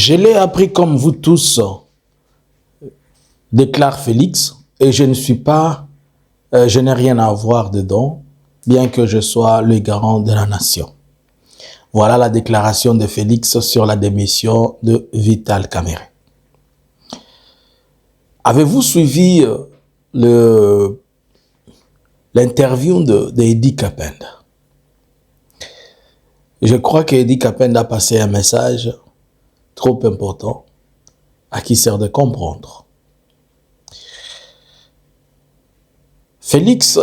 Je l'ai appris comme vous tous, déclare Félix, et je n'ai rien à voir dedans, bien que je sois le garant de la nation. Voilà la déclaration de Félix sur la démission de Vital Kamerhe. Avez-vous suivi l'interview d'Edi Kapenda? Je crois qu'Edi Kapenda a passé un message trop important à qui sert de comprendre. Félix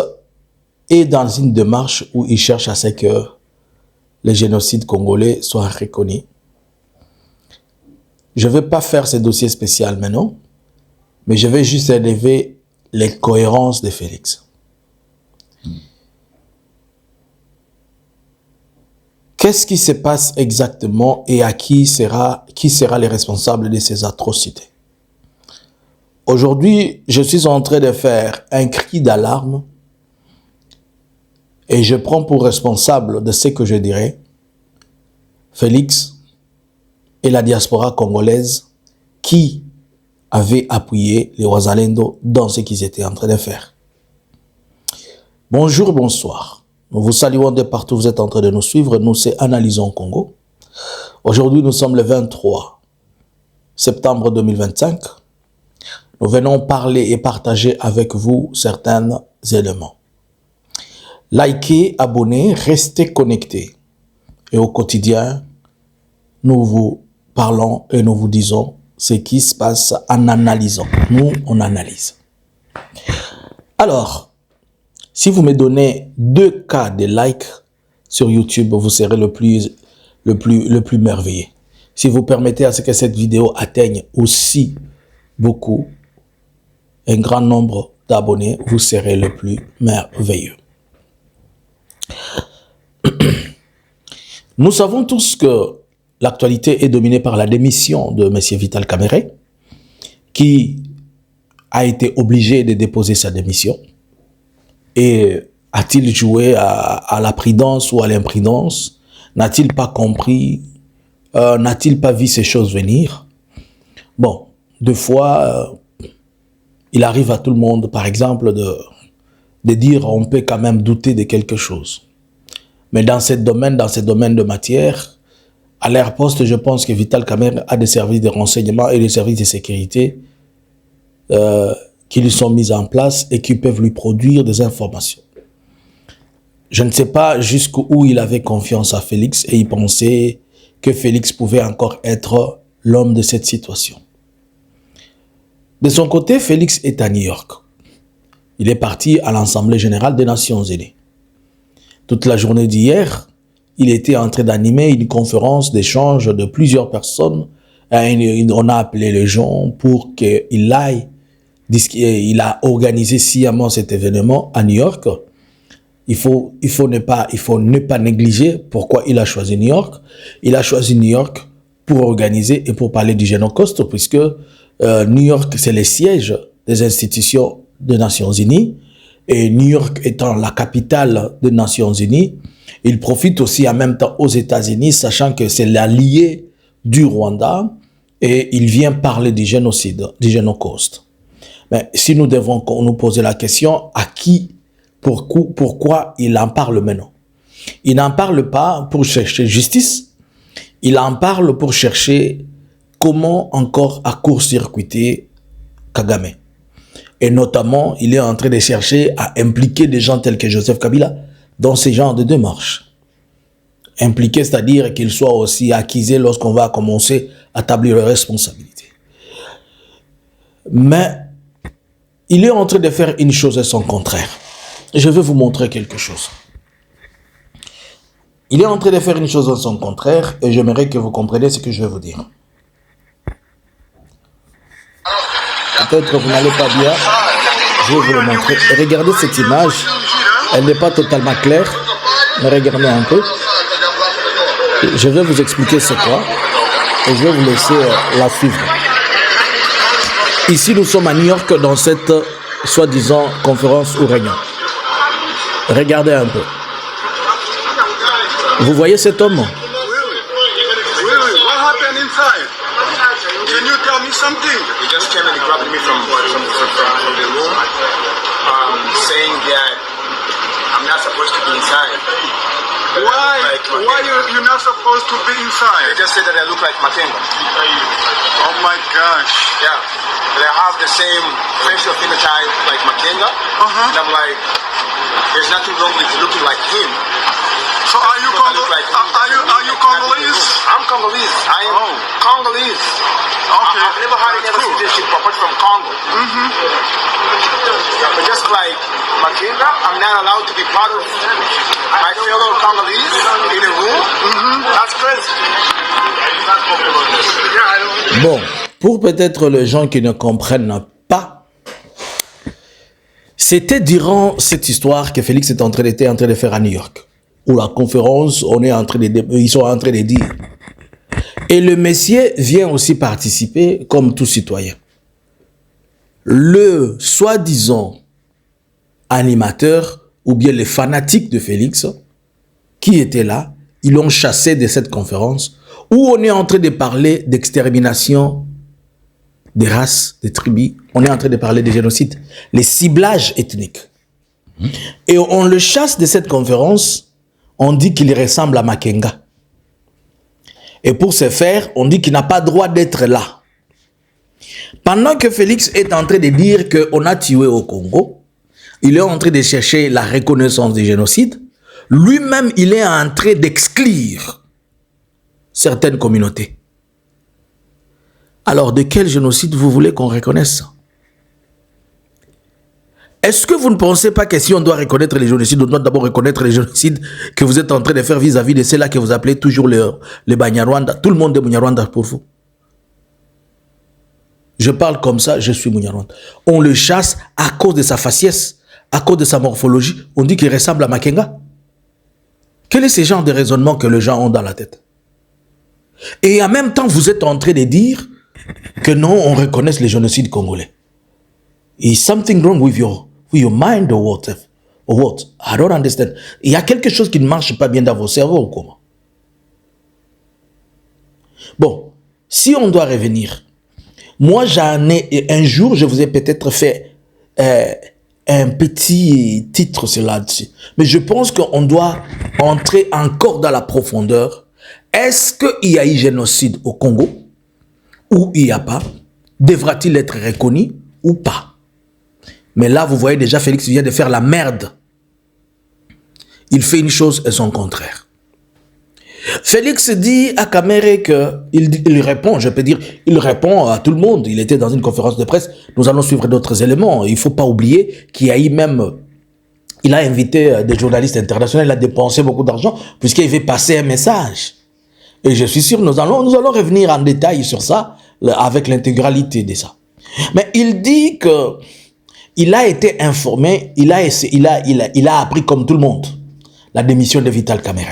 est dans une démarche où il cherche à ce que le génocide congolais soit reconnu. Je ne vais pas faire ce dossier spécial maintenant, mais je vais juste élever les cohérences de Félix. Qu'est-ce qui se passe exactement et à qui sera le responsable de ces atrocités? Aujourd'hui, je suis en train de faire un cri d'alarme et je prends pour responsable de ce que je dirais Félix et la diaspora congolaise qui avait appuyé les Wazalendo dans ce qu'ils étaient en train de faire. Bonjour, bonsoir. Nous vous saluons de partout où vous êtes en train de nous suivre. Nous, c'est Analysons Congo. Aujourd'hui, nous sommes le 23 septembre 2025. Nous venons parler et partager avec vous certains éléments. Likez, abonnez, restez connectés. Et au quotidien, nous vous parlons et nous vous disons ce qui se passe en analysant. Nous, on analyse. Alors, si vous me donnez 2 cas de likes sur YouTube, vous serez le plus merveilleux. Si vous permettez à ce que cette vidéo atteigne aussi beaucoup, un grand nombre d'abonnés, vous serez le plus merveilleux. Nous savons tous que l'actualité est dominée par la démission de M. Vital Kamerhe, qui a été obligé de déposer sa démission. Et a-t-il joué à la prudence ou à l'imprudence? N'a-t-il pas compris? N'a-t-il pas vu ces choses venir? Bon, deux fois, il arrive à tout le monde, par exemple, de dire on peut quand même douter de quelque chose. Mais dans ce domaine de matière, à l'air poste, je pense que Vital Kamerhe a des services de renseignement et des services de sécurité qui lui sont mis en place et qui peuvent lui produire des informations. Je ne sais pas jusqu'où il avait confiance à Félix et il pensait que Félix pouvait encore être l'homme de cette situation. De son côté, Félix est à New York. Il est parti à l'Assemblée générale des Nations unies. Toute la journée d'hier, il était en train d'animer une conférence d'échange de plusieurs personnes. On a appelé les gens pour qu'il aille. Il a organisé sciemment cet événement à New York. Il faut ne pas négliger pourquoi il a choisi New York. Il a choisi New York pour organiser et pour parler du Génocoste, puisque New York, c'est le siège des institutions des Nations Unies. Et New York étant la capitale des Nations Unies, il profite aussi en même temps aux États-Unis, sachant que c'est l'allié du Rwanda, et il vient parler du génocide, du Génocoste. Mais si nous devons nous poser la question, à qui, pourquoi il en parle maintenant? Il n'en parle pas pour chercher justice, il en parle pour chercher comment encore à court-circuiter Kagame. Et notamment, il est en train de chercher à impliquer des gens tels que Joseph Kabila dans ce genre de démarche. Impliquer, c'est-à-dire qu'il soit aussi accusé lorsqu'on va commencer à établir les responsabilités. Mais il est en train de faire une chose et son contraire. Je vais vous montrer quelque chose. Il est en train de faire une chose et son contraire et j'aimerais que vous compreniez ce que je vais vous dire. Peut-être vous n'allez pas bien. Je vais vous le montrer. Regardez cette image. Elle n'est pas totalement claire. Mais regardez un peu. Je vais vous expliquer c'est quoi. Et je vais vous laisser la suivre. Ici, nous sommes à New York dans cette soi-disant conférence ou réunion. Regardez un peu. Vous voyez cet homme? something? He just came and grabbed me from the room, saying that I'm not supposed to be inside. Why? Why you're not supposed to be inside? They just said that I look like Makenga. Oh my gosh. Yeah. They have the same facial phenotype like Makenga. And I'm like, there's nothing wrong with looking like him. So are you Congolese? I'm Congolese. I am Congolese. Okay. I've never had any citizenship apart from Congo. But just like Makenga, I'm not allowed to be part of my fellow Congolese in a room. That's crazy. Bon, pour peut-être les gens qui ne comprennent pas, c'était durant cette histoire que Félix était en train de faire à New York, où la conférence, ils sont en train de dire. Et le Messier vient aussi participer comme tout citoyen. Le soi-disant animateur ou bien les fanatiques de Félix qui étaient là, ils l'ont chassé de cette conférence où on est en train de parler d'extermination des races, des tribus. On est en train de parler de génocide, les ciblages ethniques. Et on le chasse de cette conférence, on dit qu'il ressemble à Makenga. Et pour ce faire, on dit qu'il n'a pas droit d'être là. Pendant que Félix est en train de dire qu'on a tué au Congo, il est en train de chercher la reconnaissance du génocide, lui-même, il est en train d'exclure certaines communautés. Alors, de quel génocide vous voulez qu'on reconnaisse ça? Est-ce que vous ne pensez pas que si on doit reconnaître les génocides, on doit d'abord reconnaître les génocides que vous êtes en train de faire vis-à-vis de ceux-là que vous appelez toujours les Banyarwanda? Tout le monde est Banyarwanda pour vous. Je parle comme ça, je suis Banyarwanda. On le chasse à cause de sa faciès, à cause de sa morphologie. On dit qu'il ressemble à Makenga. Quel est ce genre de raisonnement que les gens ont dans la tête? Et en même temps, vous êtes en train de dire que non, on reconnaît les génocides congolais. Is something wrong with your mind or what? Or what? I don't understand. Il y a quelque chose qui ne marche pas bien dans vos cerveaux ou comment? Bon, si on doit revenir, moi un jour, je vous ai peut-être fait un petit titre sur là-dessus. Mais je pense qu'on doit entrer encore dans la profondeur. Est-ce qu'il y a eu génocide au Congo ou il n'y a pas? Devra-t-il être reconnu ou pas? Mais là, vous voyez déjà, Félix vient de faire la merde. Il fait une chose et son contraire. Félix dit à Kamere il répond, je peux dire, il répond à tout le monde. Il était dans une conférence de presse. Nous allons suivre d'autres éléments. Il ne faut pas oublier qu'il y a eu même... Il a invité des journalistes internationaux. Il a dépensé beaucoup d'argent puisqu'il veut passer un message. Et je suis sûr, nous allons revenir en détail sur ça avec l'intégralité de ça. Mais il dit que il a été informé, il a appris comme tout le monde la démission de Vital Kamerhe.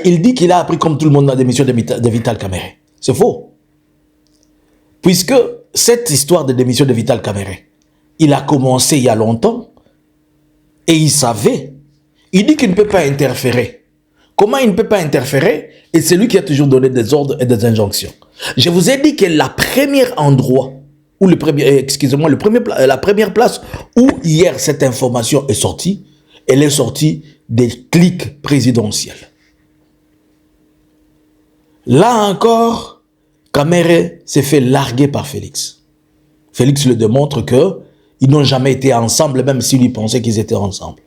Il dit qu'il a appris comme tout le monde la démission de Vital Kamerhe. C'est faux. Puisque cette histoire de démission de Vital Kamerhe, il a commencé il y a longtemps et il savait. Il dit qu'il ne peut pas interférer. Comment il ne peut pas interférer? Et c'est lui qui a toujours donné des ordres et des injonctions. Je vous ai dit que la première endroit ou la première place où hier cette information est sortie, elle est sortie des clics présidentiels. Là encore, Kamerhe s'est fait larguer par Félix. Félix le démontre qu'ils n'ont jamais été ensemble, même s'il pensait qu'ils étaient ensemble.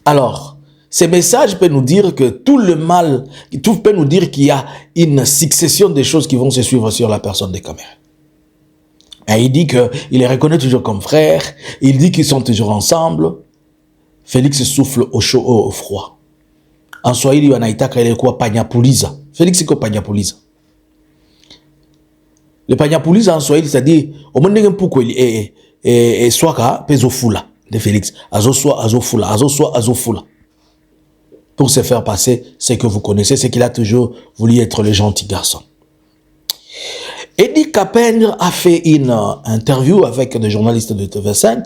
Alors, ce message peut nous dire que tout le mal, tout peut nous dire qu'il y a une succession de choses qui vont se suivre sur la personne de Kamerhe. Et il dit qu'il les reconnaît toujours comme frères, il dit qu'ils sont toujours ensemble. Félix souffle au chaud, au froid. En Swahili, on a été créé quoi? Panyapuliza. Félix, c'est quoi Panyapuliza? Le Panyapuliza en Swahili, c'est-à-dire, au moment où pourquoi il est soit pezofula de Félix, azofula, azofula. Pour se faire passer ce que vous connaissez, c'est qu'il a toujours voulu être le gentil garçon. Eddie Kapender a fait une interview avec des journalistes de TV5.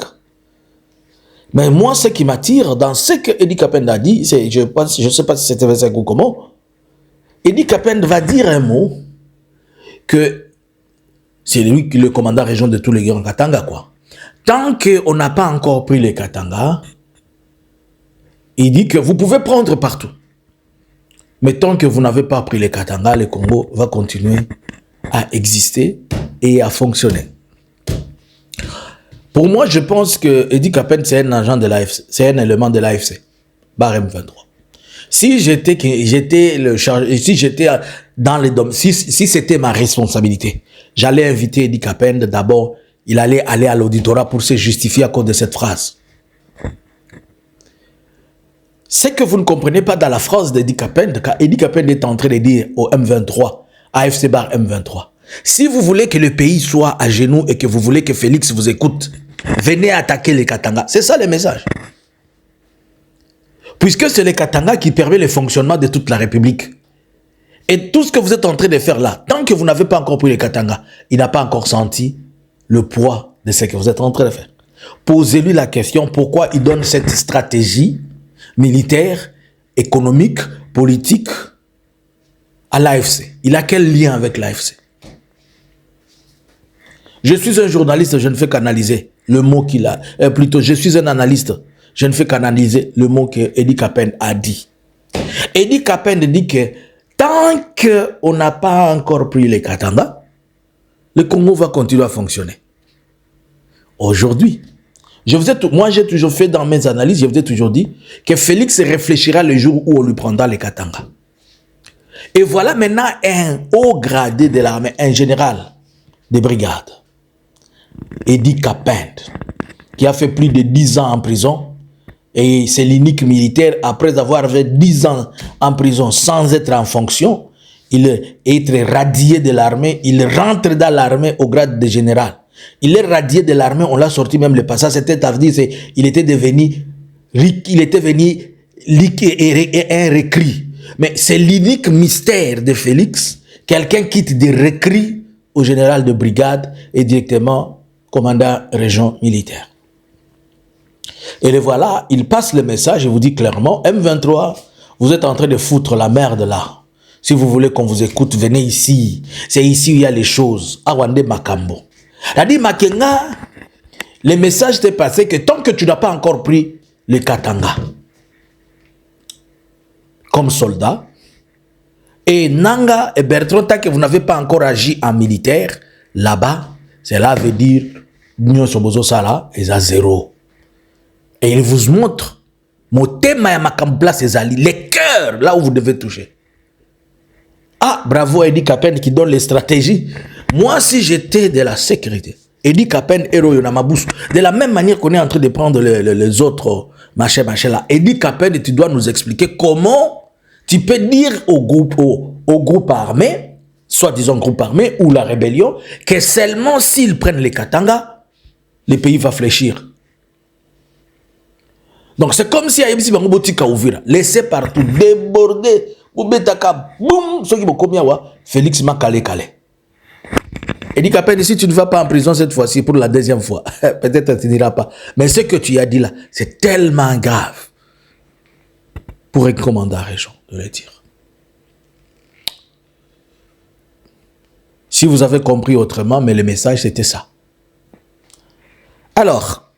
Mais moi, ce qui m'attire dans ce que Eddie Kapender a dit, je ne sais pas si c'est TV5 ou comment, Edi Kapend va dire un mot que c'est lui qui est le commandant région de tous les grands Katanga, quoi. Tant qu'on n'a pas encore pris les Katanga, il dit que vous pouvez prendre partout. Mais tant que vous n'avez pas pris les Katanga, le Congo va continuer à exister et à fonctionner. Pour moi, je pense que Edi Kapend, c'est un agent de l'AFC, c'est un élément de l'AFC, barème 23. Si j'étais dans les domaines, si c'était ma responsabilité, j'allais inviter Edi Kapend. D'abord, il allait aller à l'auditorat pour se justifier à cause de cette phrase. C'est que vous ne comprenez pas dans la phrase d'Edi Kapend, quand Edi Kapend est en train de dire au M23, AFC bar M23, si vous voulez que le pays soit à genoux et que vous voulez que Félix vous écoute, venez attaquer les Katanga. C'est ça le message. Puisque c'est les Katanga qui permet le fonctionnement de toute la République. Et tout ce que vous êtes en train de faire là, tant que vous n'avez pas encore pris les Katanga, il n'a pas encore senti le poids de ce que vous êtes en train de faire. Posez-lui la question, pourquoi il donne cette stratégie militaire, économique, politique à l'AFC. Il a quel lien avec l'AFC? Je suis un journaliste, je ne fais qu'analyser le mot qu'il a. Plutôt, je suis un analyste, je ne fais qu'analyser le mot que Edi Kapend a dit. Edi Kapend dit que tant qu'on n'a pas encore pris les Katanga, le Congo va continuer à fonctionner. Aujourd'hui, moi j'ai toujours fait dans mes analyses, je vous ai toujours dit que Félix réfléchira le jour où on lui prendra les Katanga. Et voilà maintenant un haut gradé de l'armée, un général de brigade, Edi Kapend, qui a fait plus de 10 ans en prison, et c'est l'unique militaire, après avoir fait 10 ans en prison sans être en fonction, il est radié de l'armée, il rentre dans l'armée au grade de général. Il est radié de l'armée, on l'a sorti même le passage, c'était à dire, il était venu un recris. Mais c'est l'unique mystère de Félix, quelqu'un quitte de recris au général de brigade et directement commandant région militaire. Et le voilà, il passe le message et vous dit clairement, M23, vous êtes en train de foutre la merde là. Si vous voulez qu'on vous écoute, venez ici. C'est ici où il y a les choses. Awande Makambo. Il a dit, Makenga, le message t'est passé que tant que tu n'as pas encore pris les Katanga comme soldat, et Nanga et Bertrand, tant que vous n'avez pas encore agi en militaire, là-bas, cela veut dire, Nyo Sobozo Sala est à zéro. Et il vous montre, Motema ya Makambla Césali, les cœurs, là où vous devez toucher. Ah, bravo Edi Kapend qui donne les stratégies. Moi, si j'étais de la sécurité, Edi Kapend, héros Yonamabous, de la même manière qu'on est en train de prendre les autres machin là, Edi Kapend, tu dois nous expliquer comment tu peux dire au groupe armé, soit disons groupe armé ou la rébellion, que seulement s'ils prennent les Katanga, le pays va fléchir. Donc c'est comme si Aïbisi Bangobotika ouvira, laissez partout, déborder, Boubetaka, boum, ceux qui vont commis à Félix Makale Kale. Edi Kapend, si tu ne vas pas en prison cette fois-ci pour la deuxième fois, peut-être tu n'iras pas. Mais ce que tu as dit là, c'est tellement grave pour un commandant région de le dire. Si vous avez compris autrement, mais le message c'était ça. Alors,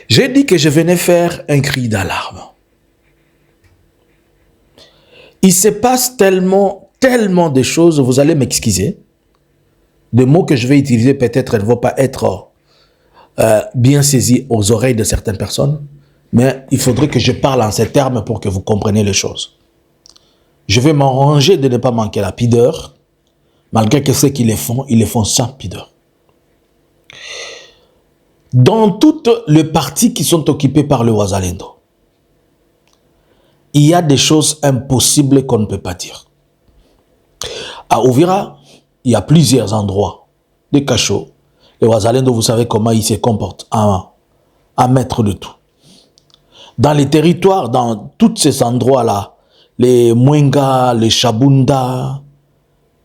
j'ai dit que je venais faire un cri d'alarme. Il se passe tellement de choses, vous allez m'excuser. Des mots que je vais utiliser peut-être ne vont pas être bien saisis aux oreilles de certaines personnes, mais il faudrait que je parle en ces termes pour que vous compreniez les choses. Je vais m'arranger de ne pas manquer la pudeur, malgré que ceux qui les font sans pudeur. Dans toutes les parties qui sont occupées par le Wazalendo, il y a des choses impossibles qu'on ne peut pas dire. À Ouvira, il y a plusieurs endroits de cachots. Les Wazalendo, vous savez comment ils se comportent à mettre de tout. Dans les territoires, dans tous ces endroits-là, les Mwenga, les Chabunda,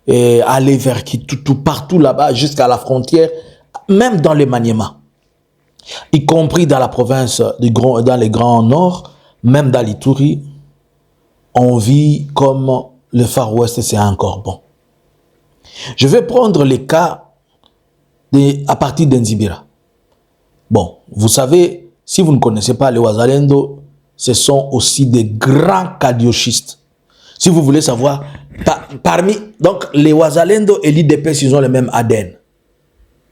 et aller vers tout partout là-bas, jusqu'à la frontière, même dans les Maniema, y compris dans la province, dans les Grands Nord, même dans l'Ituri, on vit comme le Far West, c'est encore bon. Je vais prendre les cas à partir d'Nzibira. Bon, vous savez, si vous ne connaissez pas les Wazalendo, ce sont aussi des grands cadiochistes. Si vous voulez savoir, parmi donc les Wazalendo et l'IDPS, ils ont le même ADN.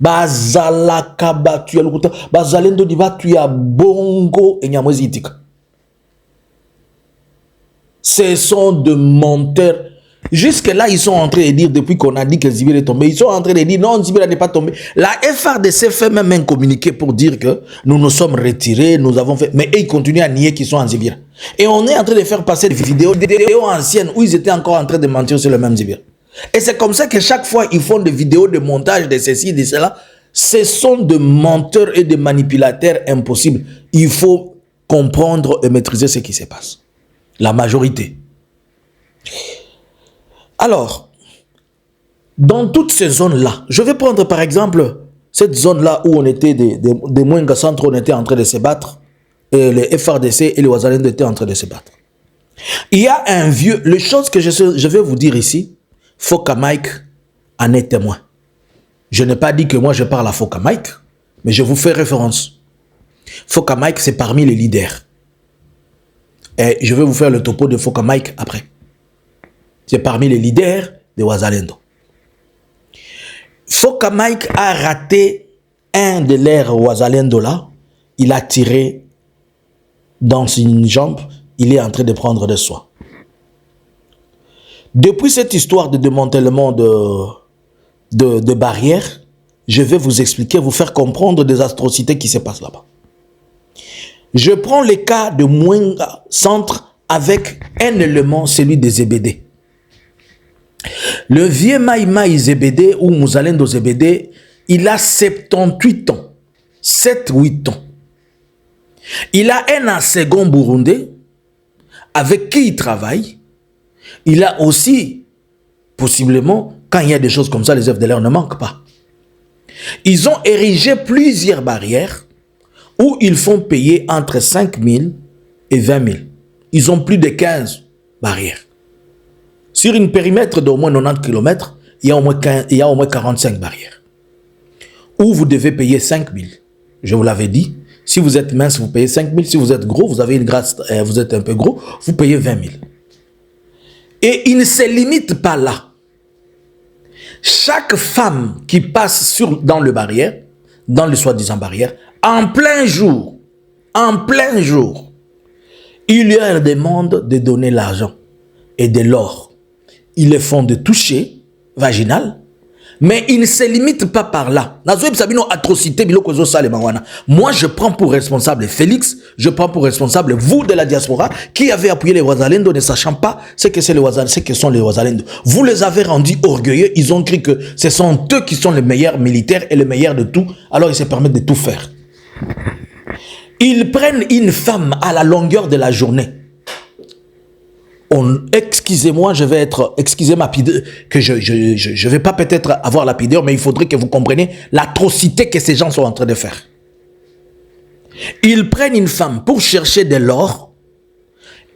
Bazalaka batuya lukuta, Bazalendo di batuya bongo et nyamwezitika. Ce sont de menteurs. Jusque-là, ils sont en train de dire, depuis qu'on a dit que Nzibira est tombé, ils sont en train de dire, non, Nzibira n'est pas tombé. La FRDC fait même un communiqué pour dire que nous nous sommes retirés, nous avons fait... Mais eux, ils continuent à nier qu'ils sont en Nzibira. Et on est en train de faire passer des vidéos anciennes où ils étaient encore en train de mentir sur le même Nzibira. Et c'est comme ça que chaque fois, ils font des vidéos de montage de ceci, de cela. Ce sont de menteurs et de manipulateurs impossibles. Il faut comprendre et maîtriser ce qui se passe. La majorité. Alors, dans toutes ces zones-là, je vais prendre par exemple cette zone-là où on était des Mwenga centres, on était en train de se battre, et les FRDC et les Wazalendo étaient en train de se battre. Il y a un vieux, les choses que je vais vous dire ici, Foka Mike en est témoin. Je n'ai pas dit que moi je parle à Foka Mike, mais je vous fais référence. Foka Mike, c'est parmi les leaders. Et je vais vous faire le topo de Foka Mike après. C'est parmi les leaders de Wazalendo. Foka Mike a raté un de leurs Wazalendo là. Il a tiré dans une jambe. Il est en train de prendre des soins. Depuis cette histoire de démantèlement de barrières, je vais vous expliquer, vous faire comprendre des atrocités qui se passent là-bas. Je prends le cas de Mwenga Centre avec un élément, celui des Zébédé. Le vieux Maïmaï Zébédé ou Mouzalendo Zébédé, il a 78 ans. 7-8 ans. Il a un second burundais avec qui il travaille. Il a aussi, possiblement, quand il y a des choses comme ça, les FDLR ne manquent pas. Ils ont érigé plusieurs barrières où ils font payer entre 5 000 et 20 000. Ils ont plus de 15 barrières. Sur une périmètre d'au moins 90 km, il y a au moins 45 barrières. Où vous devez payer 5 000. Je vous l'avais dit. Si vous êtes mince, vous payez 5 000. Si vous êtes gros, vous avez une grâce, vous êtes un peu gros, vous payez 20 000. Et il ne se limite pas là. Chaque femme qui passe dans le barrière, dans le soi-disant barrière, en plein jour, il leur demande de donner l'argent et de l'or. Ils le font de toucher vaginal, mais ils ne se limitent pas par là. Moi, je prends pour responsable Félix, je prends pour responsable vous de la diaspora qui avez appuyé les Wazalendo ne sachant pas ce que sont les Wazalendo. Vous les avez rendus orgueilleux, ils ont cru que ce sont eux qui sont les meilleurs militaires et les meilleurs de tout, alors ils se permettent de tout faire. Ils prennent une femme à la longueur de la journée. Excusez-moi, je vais être, excusez ma pideur, que je vais pas peut-être avoir la pideur, mais il faudrait que vous compreniez l'atrocité que ces gens sont en train de faire. Ils prennent une femme pour chercher de l'or,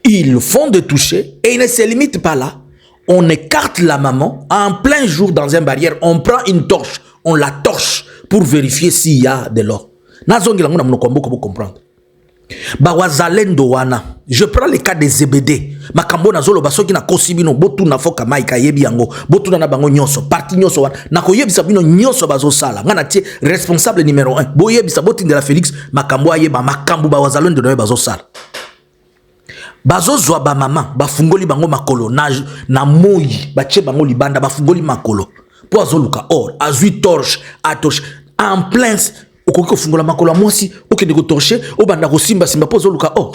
ils font de toucher, et ils ne se limitent pas là. On écarte la maman, en plein jour dans une barrière, on prend une torche, on la torche pour vérifier s'il y a de l'or. Comprendre. Bawazalendo wana. Je prends le cas des Zébédé. Makambo na zolo basoki na kosibino botu na Foka Mike ayebi yango. Botu na bango nyonso. Parti nyonso wana. Na koyebisa bino nyonso bazo sala. Ngana tie responsable numéro 1. Boyebisa boti de la Félix. Makambo ayeba. Makambo bawazalendo na bazo sala. Bazo zwa ba mama. Bafungoli bango makolo. Na moyi. Bache bango libanda. Bafungoli makolo. Po azoluka or. Azui torche. A torche. En plein... Okoko fungola makola mwasi, okende ko torcher, obanda ko simba pozo luka oh.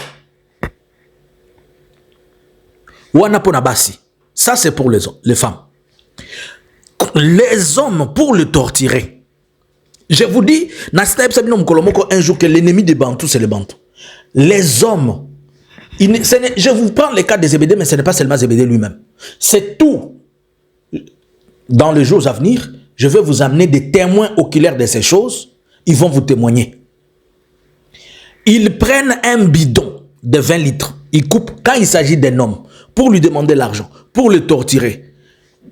Wana pona basi. Ça c'est pour les femmes. Les hommes pour le torturer. Je vous dis, un jour que l'ennemi des Bantous c'est les Bantous. Les hommes, je vous prends le cas des Zébédé, mais ce n'est pas seulement Zébédé lui-même. C'est tout. Dans les jours à venir, je vais vous amener des témoins oculaires de ces choses. Ils vont vous témoigner. Ils prennent un bidon de 20 litres. Ils coupent, quand il s'agit d'un homme, pour lui demander l'argent, pour le torturer.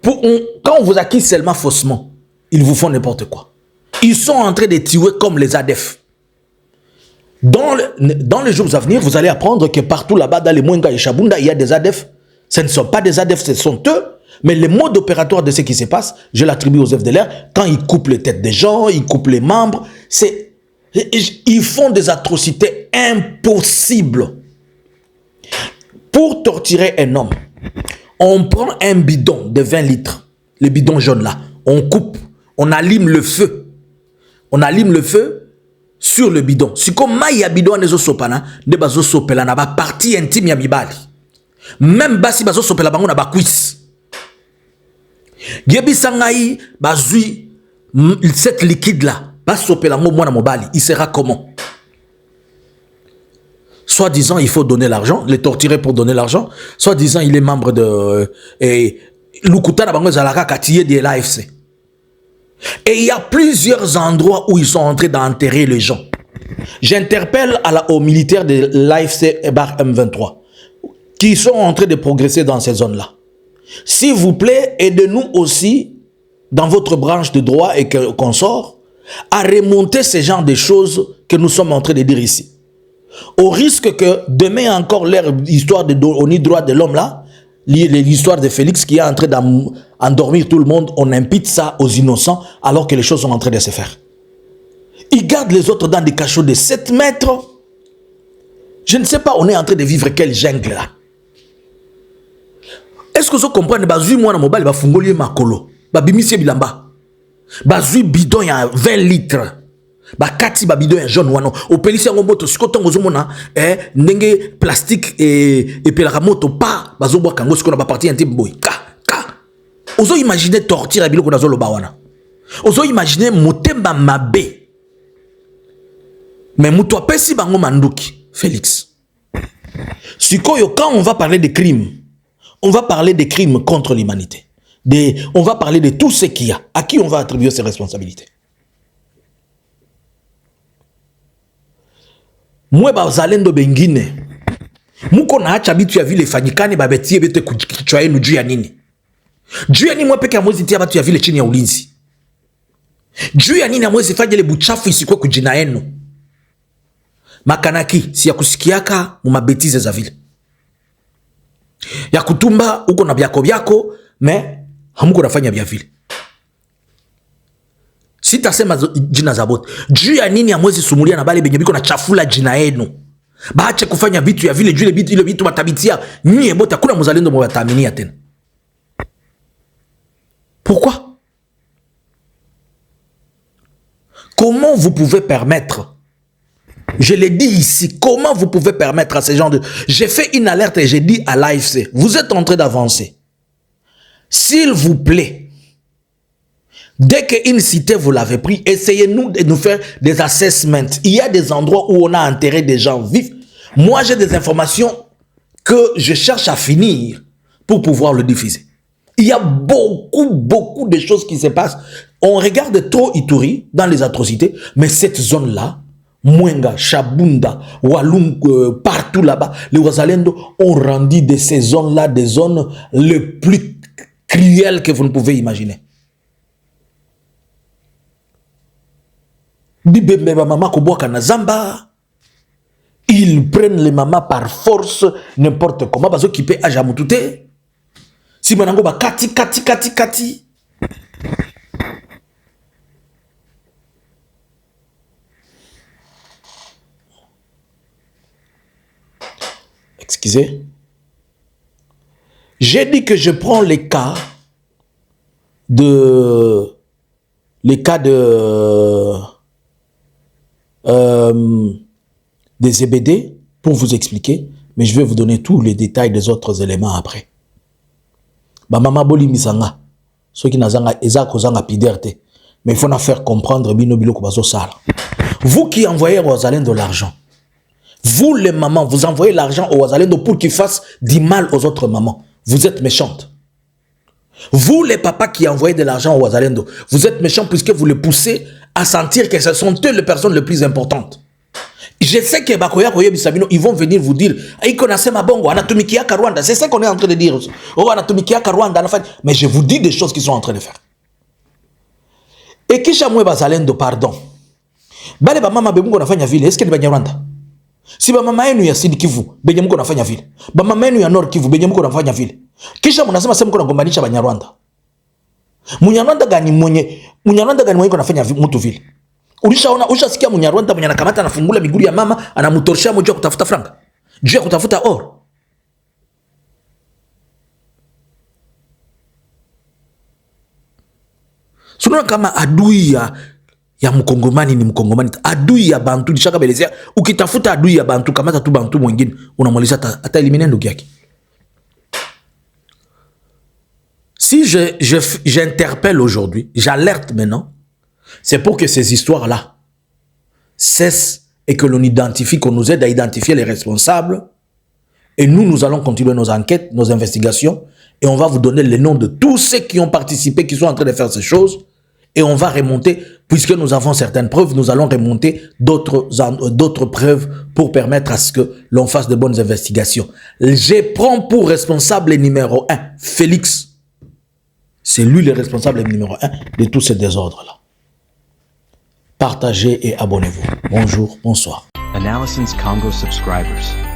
Quand on vous acquise seulement faussement, ils vous font n'importe quoi. Ils sont en train de tuer comme les ADF. Dans les jours à venir, vous allez apprendre que partout là-bas, dans les Mwenga et Chabunda, il y a des ADF. Ce ne sont pas des ADF, ce sont eux. Mais le mode opératoire de ce qui se passe, je l'attribue aux FDLR. Quand ils coupent les têtes des gens, ils coupent les membres, ils font des atrocités impossibles. Pour torturer un homme, on prend un bidon de 20 litres, le bidon jaune là, on coupe, on allume le feu. On allume le feu sur le bidon. Si comme il y a bidon nezo sopana, de bazo sopela na ba partie intime ya mibali. Même basi bazo sopela bango na ba cuisse. Gebi sangai bazui cette liquide là, ba sopela ngo mwana mobali, il sera comment? Soit disant il faut donner l'argent, les torturer pour donner l'argent, soit disant il est membre de Lukuta na bango zalaka katiye de l'AFC. Et il y a plusieurs endroits où ils sont en train d'enterrer les gens. J'interpelle aux militaires de l'AFC M23 qui sont en train de progresser dans ces zones-là. S'il vous plaît, aidez-nous aussi dans votre branche de droit et qu'on sort à remonter ce genre de choses que nous sommes en train de dire ici. Au risque que demain encore leur histoire de droit de l'homme là, l'histoire de Félix qui est en train d'endormir tout le monde, on impute ça aux innocents alors que les choses sont en train de se faire. Ils gardent les autres dans des cachots de 7 mètres. Je ne sais pas, on est en train de vivre quelle jungle là. Est-ce que vous comprenez? Bazui moi na mobile ba fungoli makolo. Ba bimisie bilamba. Bazui bidon ya 20 litres. Ba kati ba bidon ya jaune wano. O pelisi ngo moto siko tongo zomona ndenge plastique et pelaka moto pa bazo bwa kango siko na ba partie intime boy. Ozo imaginer torture biloko na zolo ba wana. Ozo imaginer motemba mabe. Mais muto apesi bango manduki Félix. Sikoyo quand on va parler de crimes, on va parler des crimes contre l'humanité. On va parler de tout ce qu'il y a. À qui on va attribuer ces responsabilités? Moi, bazalendo bengine. Muko na acha bitu ya vile fanyikani babetie bete kuchwa yenu juu ya nini? Juu ya nini mwe peke ya mwezi tia batu ya vile chini ya ulinzi? Juu ya nini ya mwezi fanye le buchafu isikwe kujina yenu? Makanaki, si ya kusikiaka mumabetize za vile. Ya kutumba, uko na byako, me hamuko nafanya bya vile. Sita sema jina za bote. Juu ya nini ya mwezi sumulia na bale benye biko na chafula jina yenu? Baache kufanya vitu ya vile, juu ile vitu batabitia, nyie bote hakuna mzalendo mwataminia tena. Pourquoi? Comment vous pouvez permettre? Je l'ai dit ici, comment vous pouvez permettre à ces gens de... J'ai fait une alerte et j'ai dit à l'AFC, vous êtes en train d'avancer. S'il vous plaît, dès qu'une cité vous l'avez pris, essayez-nous de nous faire des assessments. Il y a des endroits où on a enterré des gens vifs. Moi, j'ai des informations que je cherche à finir pour pouvoir le diffuser. Il y a beaucoup de choses qui se passent. On regarde trop Ituri dans les atrocités, mais cette zone-là, Mwenga, Chabunda, Walum, partout là-bas, les Wazalendo ont rendu de ces zones-là des zones les plus cruelles que vous ne pouvez imaginer. Ils prennent les mamans par force, n'importe comment, parce qu'ils peuvent ajamutute. Si manango ba kati. Excusez. J'ai dit que je prends les cas des EBD pour vous expliquer, mais je vais vous donner tous les détails des autres éléments après. Ba mama boli misanga, ceux qui nazanga ezako zanga piderte, mais il faut na faire comprendre bino biloko bazo sala. Vous qui envoyez aux Wazalendo de l'argent, vous les mamans, vous envoyez l'argent aux Wazalendo pour qu'ils fassent du mal aux autres mamans. Vous êtes méchantes. Vous les papas qui envoyez de l'argent aux Wazalendo, vous êtes méchants puisque vous les poussez à sentir que ce sont eux les personnes les plus importantes. Je sais que Bakoya Koye Bisabino, ils vont venir vous dire, Ikonasema Bongo, Anatomikia Rwanda. C'est ça qu'on est en train de dire. Oh, Anatomikia Rwanda. Mais je vous dis des choses qu'ils sont en train de faire. Et qui chamoué Bazalendo, pardon. Bale ba mama bemungo nafanya vile, est-ce que ni Banyarwanda? Si ba mama yenu ya Sud Kivu, benye mko nafanya vile. Ba mama yenu ya Nord Kivu, benye mko nafanya vile. Kisha mnasema sema mko nagombanisha Banyarwanda. Munyarwanda gani mwenye mko nafanya mtu vile? Ushasikia Munyarwanda mwenye anakamata anafungula miguu ya mama, anamutorsha moja kutafuta franga. Juu ya kutafuta or. Sunona kama adui ya mkongomani ni mkongomani, adui ya bantu nishaka belezea. Ukitafuta adui ya bantu, kamata tu bantu mwingine unamaliza hata eliminer ndugu yake. Si j'interpelle aujourd'hui, j'alerte maintenant, c'est pour que ces histoires-là cessent et que l'on identifie, qu'on nous aide à identifier les responsables. Et nous allons continuer nos enquêtes, nos investigations, et on va vous donner les noms de tous ceux qui ont participé, qui sont en train de faire ces choses. Et on va remonter, puisque nous avons certaines preuves, nous allons remonter d'autres preuves pour permettre à ce que l'on fasse de bonnes investigations. Je prends pour responsable numéro 1, Félix. C'est lui le responsable numéro 1 de tous ces désordres-là. Partagez et abonnez-vous. Bonjour, bonsoir. Analysins Congo subscribers.